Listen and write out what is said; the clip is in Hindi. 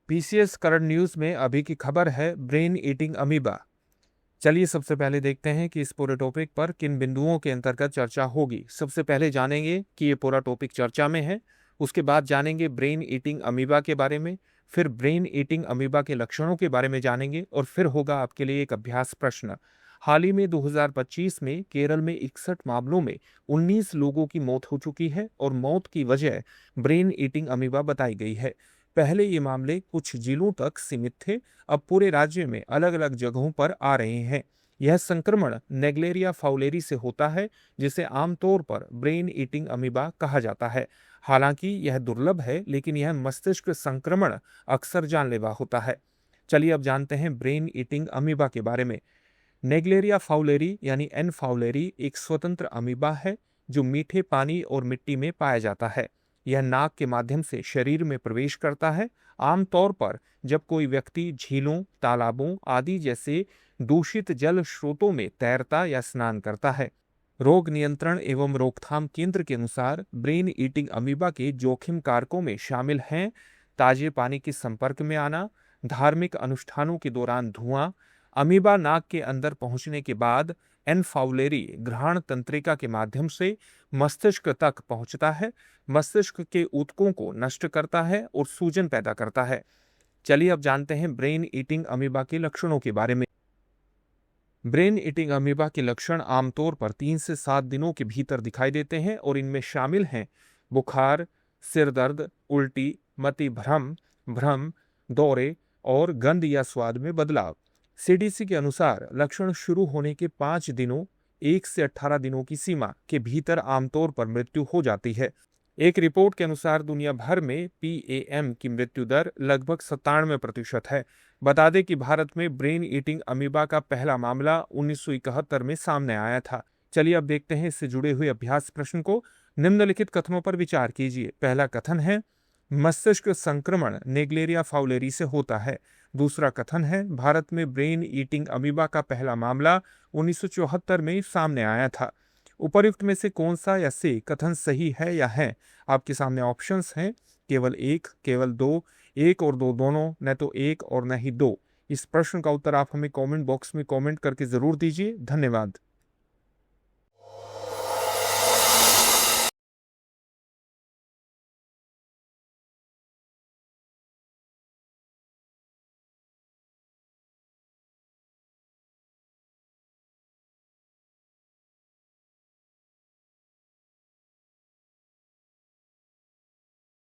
पीसीएस करंट न्यूज में अभी की खबर है ब्रेन ईटिंग अमीबा। चलिए सबसे पहले देखते हैं कि इस पूरे टॉपिक पर किन बिंदुओं के अंतर्गत चर्चा होगी। सबसे पहले जानेंगे कि ये पूरा टॉपिक चर्चा में है, उसके बाद जानेंगे ब्रेन ईटिंग अमीबा के बारे में, फिर ब्रेन ईटिंग अमीबा के लक्षणों के बारे में जानेंगे और फिर होगा आपके लिए एक अभ्यास प्रश्न। हाल ही में 2025 में केरल में 61 मामलों में 19 लोगों की मौत हो चुकी है और मौत की वजह ब्रेन ईटिंग अमीबा बताई गई है। पहले ये मामले कुछ जिलों तक सीमित थे, अब पूरे राज्य में अलग अलग जगहों पर आ रहे हैं। यह संक्रमण नेग्लेरिया फाउलेरी से होता है, जिसे आमतौर पर ब्रेन ईटिंग अमीबा कहा जाता है। हालांकि यह दुर्लभ है, लेकिन यह मस्तिष्क संक्रमण अक्सर जानलेवा होता है। चलिए अब जानते हैं ब्रेन ईटिंग अमीबा के बारे में। नेग्लेरिया फाउलेरी यानी एन फाउलेरी एक स्वतंत्र अमीबा है जो मीठे पानी और मिट्टी में पाया जाता है। यह नाक के माध्यम से शरीर में प्रवेश करता है, आमतौर पर जब कोई व्यक्ति झीलों, तालाबों आदि जैसे दूषित जल स्रोतों में तैरता या स्नान करता है। रोग नियंत्रण एवं रोकथाम केंद्र के अनुसार ब्रेन ईटिंग अमीबा के जोखिम कारकों में शामिल हैं ताजे पानी के संपर्क में आना, धार्मिक अनुष्ठानों के दौरान धुआं, अमीबा नाक के अंदर पहुंचने के बाद एन फाउलेरी घ्राण तंत्रिका के माध्यम से मस्तिष्क तक पहुंचता है, मस्तिष्क के ऊतकों को नष्ट करता है और सूजन पैदा करता है। चलिए अब जानते हैं ब्रेन ईटिंग अमीबा के लक्षणों के बारे में। ब्रेन ईटिंग अमीबा के लक्षण आमतौर पर 3 से 7 दिनों के भीतर दिखाई देते हैं और इनमें शामिल हैं बुखार, सिर दर्द, उल्टी, मति भ्रम, दौरे और गंध या स्वाद में बदलाव। सीडीसी के अनुसार लक्षण शुरू होने के 5 दिनों 1 से 18 दिनों की सीमा के भीतर आमतौर पर मृत्यु हो जाती है। एक रिपोर्ट के अनुसार दुनिया भर में पीएएम की मृत्यु दर लगभग 97% है। बता दें कि भारत में ब्रेन ईटिंग अमीबा का पहला मामला 1971 में सामने आया था। चलिए अब देखते हैं इससे जुड़े हुए अभ्यास प्रश्न को। निम्नलिखित कथनों पर विचार कीजिए। पहला कथन है मस्तिष्क संक्रमण नेग्लेरिया फाउलेरी से होता है। दूसरा कथन है भारत में ब्रेन ईटिंग अमीबा का पहला मामला 1974 में सामने आया था। उपर्युक्त में से कौन सा या से कथन सही है या है? आपके सामने ऑप्शंस हैं, केवल एक, केवल दो, एक और दो दोनों, न तो एक और न ही दो। इस प्रश्न का उत्तर आप हमें कमेंट बॉक्स में कमेंट करके जरूर दीजिए। धन्यवाद।